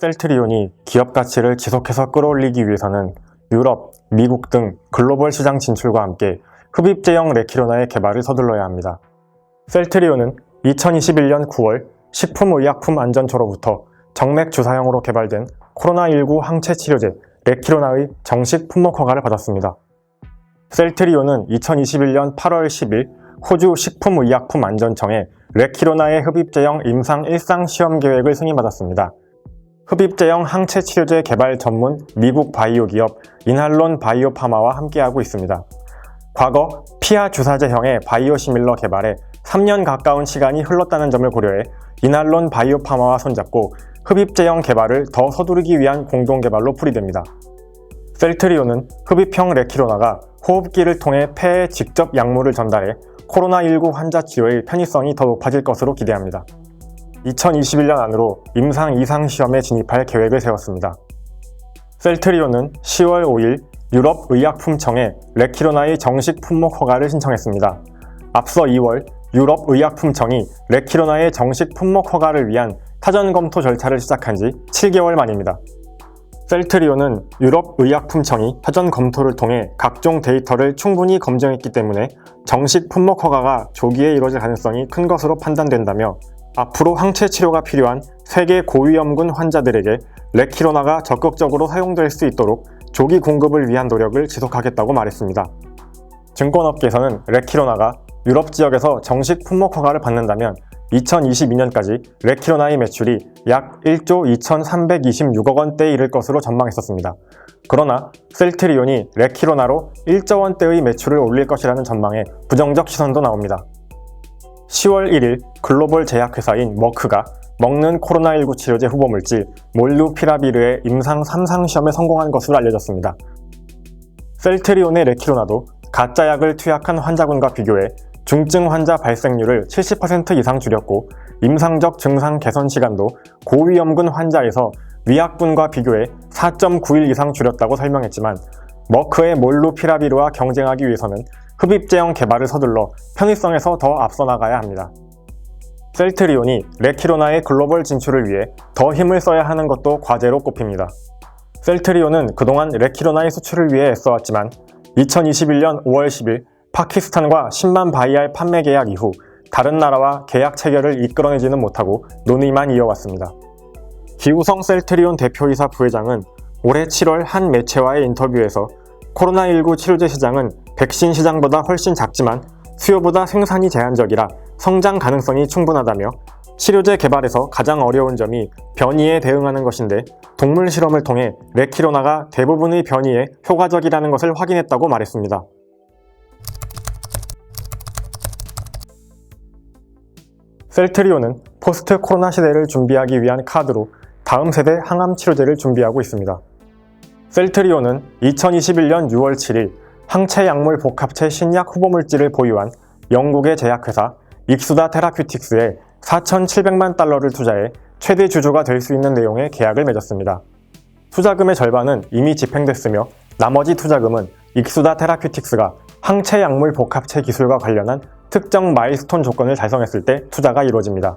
셀트리온이 기업 가치를 지속해서 끌어올리기 위해서는 유럽, 미국 등 글로벌 시장 진출과 함께 흡입제형 레키로나의 개발을 서둘러야 합니다. 셀트리온은 2021년 9월 식품의약품안전처로부터 정맥 주사형으로 개발된 코로나19 항체 치료제 레키로나의 정식 품목 허가를 받았습니다. 셀트리온은 2021년 8월 10일 호주 식품의약품안전청에 레키로나의 흡입제형 임상 1상 시험 계획을 승인받았습니다. 흡입제형 항체 치료제 개발 전문 미국 바이오 기업 인할론 바이오파마와 함께하고 있습니다. 과거 피하 주사제형의 바이오시밀러 개발에 3년 가까운 시간이 흘렀다는 점을 고려해 인할론 바이오파마와 손잡고 흡입제형 개발을 더 서두르기 위한 공동개발로 풀이됩니다. 셀트리온은 흡입형 레키로나가 호흡기를 통해 폐에 직접 약물을 전달해 코로나19 환자 치료의 편의성이 더 높아질 것으로 기대합니다. 2021년 안으로 임상 2상 시험에 진입할 계획을 세웠습니다. 셀트리온은 10월 5일 유럽의약품청에 레키로나의 정식 품목 허가를 신청했습니다. 앞서 2월 유럽의약품청이 레키로나의 정식 품목 허가를 위한 사전 검토 절차를 시작한 지 7개월 만입니다. 셀트리온은 유럽의약품청이 사전 검토를 통해 각종 데이터를 충분히 검증했기 때문에 정식 품목 허가가 조기에 이루어질 가능성이 큰 것으로 판단된다며 앞으로 항체 치료가 필요한 세계 고위험군 환자들에게 레키로나가 적극적으로 사용될 수 있도록 조기 공급을 위한 노력을 지속하겠다고 말했습니다. 증권업계에서는 레키로나가 유럽 지역에서 정식 품목 허가를 받는다면 2022년까지 레키로나의 매출이 약 1조 2,326억 원대에 이를 것으로 전망했었습니다. 그러나 셀트리온이 레키로나로 1조 원대의 매출을 올릴 것이라는 전망에 부정적 시선도 나옵니다. 10월 1일 글로벌 제약회사인 머크가 먹는 코로나19 치료제 후보물질 몰누피라비르의 임상 3상 시험에 성공한 것으로 알려졌습니다. 셀트리온의 레키로나도 가짜 약을 투약한 환자군과 비교해 중증 환자 발생률을 70% 이상 줄였고 임상적 증상 개선 시간도 고위험군 환자에서 위약군과 비교해 4.9일 이상 줄였다고 설명했지만 머크의 몰누피라비르와 경쟁하기 위해서는 흡입제형 개발을 서둘러 편의성에서 더 앞서 나가야 합니다. 셀트리온이 레키로나의 글로벌 진출을 위해 더 힘을 써야 하는 것도 과제로 꼽힙니다. 셀트리온은 그동안 레키로나의 수출을 위해 애써왔지만 2021년 5월 10일 파키스탄과 10만 바이알 판매 계약 이후 다른 나라와 계약 체결을 이끌어내지는 못하고 논의만 이어왔습니다. 기우성 셀트리온 대표이사 부회장은 올해 7월 한 매체와의 인터뷰에서 코로나19 치료제 시장은 백신 시장보다 훨씬 작지만 수요보다 생산이 제한적이라 성장 가능성이 충분하다며 치료제 개발에서 가장 어려운 점이 변이에 대응하는 것인데 동물 실험을 통해 레키로나가 대부분의 변이에 효과적이라는 것을 확인했다고 말했습니다. 셀트리온은 포스트 코로나 시대를 준비하기 위한 카드로 다음 세대 항암 치료제를 준비하고 있습니다. 셀트리온은 2021년 6월 7일 항체 약물 복합체 신약 후보물질을 보유한 영국의 제약회사 익수다 테라퓨틱스에 4,700만 달러를 투자해 최대 주주가 될 수 있는 내용의 계약을 맺었습니다. 투자금의 절반은 이미 집행됐으며 나머지 투자금은 익수다 테라퓨틱스가 항체 약물 복합체 기술과 관련한 특정 마일스톤 조건을 달성했을 때 투자가 이루어집니다.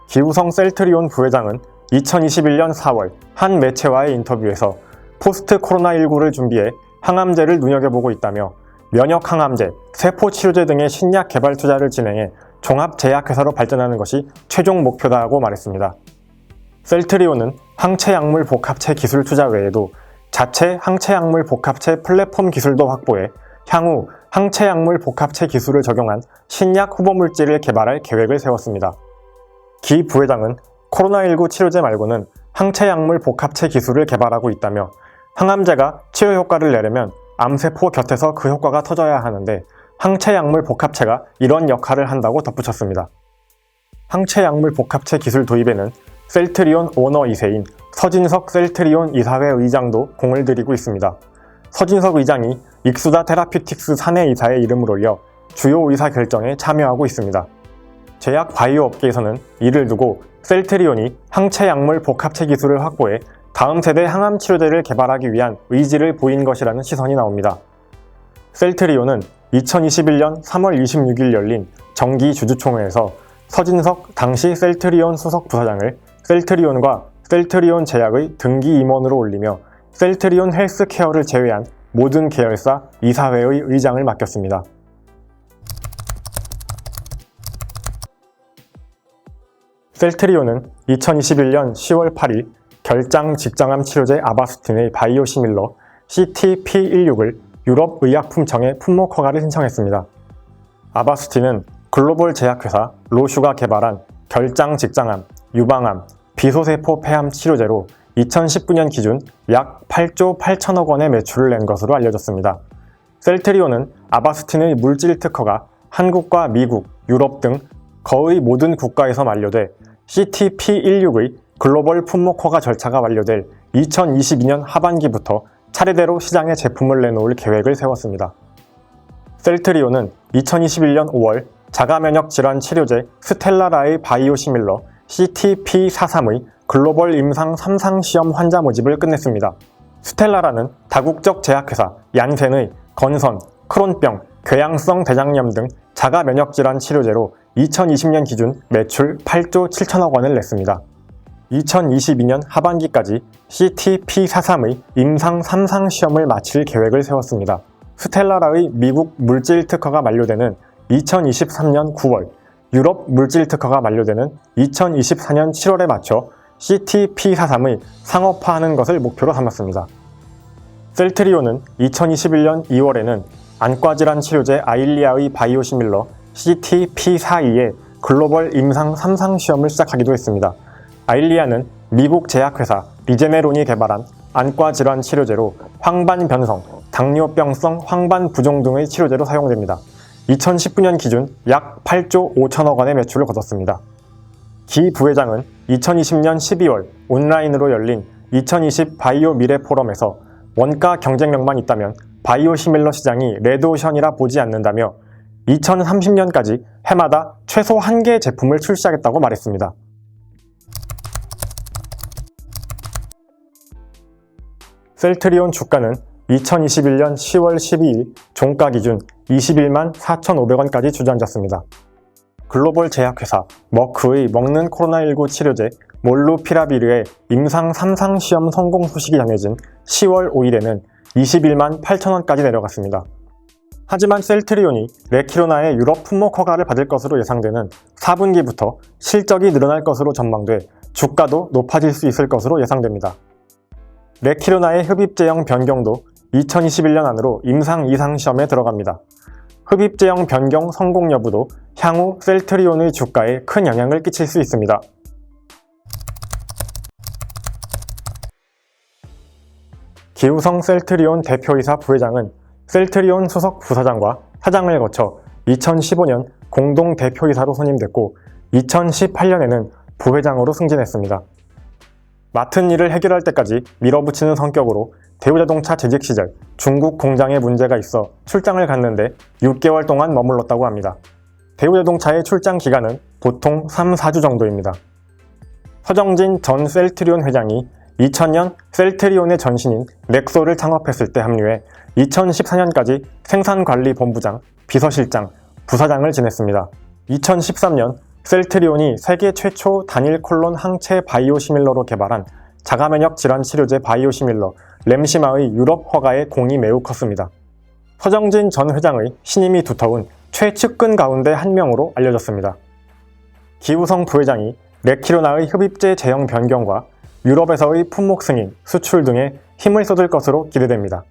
기우성 셀트리온 부회장은 2021년 4월 한 매체와의 인터뷰에서 포스트 코로나19를 준비해 항암제를 눈여겨보고 있다며 면역 항암제, 세포 치료제 등의 신약 개발 투자를 진행해 종합 제약회사로 발전하는 것이 최종 목표다고 말했습니다. 셀트리온은 항체 약물 복합체 기술 투자 외에도 자체 항체 약물 복합체 플랫폼 기술도 확보해 향후 항체 약물 복합체 기술을 적용한 신약 후보물질을 개발할 계획을 세웠습니다. 기 부회장은 코로나19 치료제 말고는 항체 약물 복합체 기술을 개발하고 있다며 항암제가 치료 효과를 내려면 암세포 곁에서 그 효과가 터져야 하는데 항체 약물 복합체가 이런 역할을 한다고 덧붙였습니다. 항체 약물 복합체 기술 도입에는 셀트리온 오너 2세인 서진석 셀트리온 이사회 의장도 공을 들이고 있습니다. 서진석 의장이 익수다 테라퓨틱스 사내 이사의 이름을 올려 주요 의사 결정에 참여하고 있습니다. 제약 바이오 업계에서는 이를 두고 셀트리온이 항체 약물 복합체 기술을 확보해 다음 세대 항암 치료제를 개발하기 위한 의지를 보인 것이라는 시선이 나옵니다. 셀트리온은 2021년 3월 26일 열린 정기 주주총회에서 서진석 당시 셀트리온 수석 부사장을 셀트리온과 셀트리온 제약의 등기 임원으로 올리며 셀트리온 헬스케어를 제외한 모든 계열사 이사회의 의장을 맡겼습니다. 셀트리온은 2021년 10월 8일 결장 직장암 치료제 아바스틴의 바이오시밀러 CTP16을 유럽의약품청에 품목 허가를 신청했습니다. 아바스틴은 글로벌 제약회사 로슈가 개발한 결장 직장암, 유방암, 비소세포 폐암 치료제로 2019년 기준 약 8조 8천억 원의 매출을 낸 것으로 알려졌습니다. 셀트리온은 아바스틴의 물질 특허가 한국과 미국, 유럽 등 거의 모든 국가에서 만료돼 CTP16의 글로벌 품목 허가 절차가 완료될 2022년 하반기부터 차례대로 시장에 제품을 내놓을 계획을 세웠습니다. 셀트리온은 2021년 5월 자가면역 질환 치료제 스텔라라의 바이오시밀러 CTP43의 글로벌 임상 3상 시험 환자 모집을 끝냈습니다. 스텔라라는 다국적 제약회사 얀센의 건선, 크론병, 궤양성 대장염 등 자가면역 질환 치료제로 2020년 기준 매출 8조 7천억 원을 냈습니다. 2022년 하반기까지 CTP43의 임상 3상 시험을 마칠 계획을 세웠습니다. 스텔라라의 미국 물질 특허가 만료되는 2023년 9월, 유럽 물질 특허가 만료되는 2024년 7월에 맞춰 CTP43의 상업화하는 것을 목표로 삼았습니다. 셀트리온은 2021년 2월에는 안과질환 치료제 아일리아의 바이오시밀러 CTP42의 글로벌 임상 3상 시험을 시작하기도 했습니다. 아일리아는 미국 제약회사 리제네론이 개발한 안과질환 치료제로 황반변성, 당뇨병성 황반부종 등의 치료제로 사용됩니다. 2019년 기준 약 8조 5천억 원의 매출을 거뒀습니다. 기 부회장은 2020년 12월 온라인으로 열린 2020 바이오 미래 포럼에서 원가 경쟁력만 있다면 바이오시밀러 시장이 레드오션이라 보지 않는다며 2030년까지 해마다 최소 1개의 제품을 출시하겠다고 말했습니다. 셀트리온 주가는 2021년 10월 12일 종가 기준 21만 4,500원까지 주저앉았습니다. 글로벌 제약회사 머크의 먹는 코로나19 치료제 몰루피라비르의 임상 3상 시험 성공 소식이 전해진 10월 5일에는 21만 8천원까지 내려갔습니다. 하지만 셀트리온이 레키로나의 유럽 품목 허가를 받을 것으로 예상되는 4분기부터 실적이 늘어날 것으로 전망돼 주가도 높아질 수 있을 것으로 예상됩니다. 레키로나의 흡입 제형 변경도 2021년 안으로 임상 2상 시험에 들어갑니다. 흡입 제형 변경 성공 여부도 향후 셀트리온의 주가에 큰 영향을 끼칠 수 있습니다. 기우성 셀트리온 대표이사 부회장은 셀트리온 수석 부사장과 사장을 거쳐 2015년 공동 대표이사로 선임됐고 2018년에는 부회장으로 승진했습니다. 맡은 일을 해결할 때까지 밀어붙이는 성격으로 대우자동차 재직 시절 중국 공장에 문제가 있어 출장을 갔는데 6개월 동안 머물렀다고 합니다. 대우자동차의 출장 기간은 보통 3-4주 정도입니다. 서정진 전 셀트리온 회장이 2000년 셀트리온의 전신인 넥소를 창업했을 때 합류해 2014년까지 생산관리본부장, 비서실장, 부사장을 지냈습니다. 2013년 셀트리온이 세계 최초 단일 콜론 항체 바이오시밀러로 개발한 자가면역 질환 치료제 바이오시밀러 램시마의 유럽 허가의 공이 매우 컸습니다. 서정진 전 회장의 신임이 두터운 최측근 가운데 한 명으로 알려졌습니다. 기우성 부회장이 레키로나의 흡입제 제형 변경과 유럽에서의 품목 승인, 수출 등에 힘을 쏟을 것으로 기대됩니다.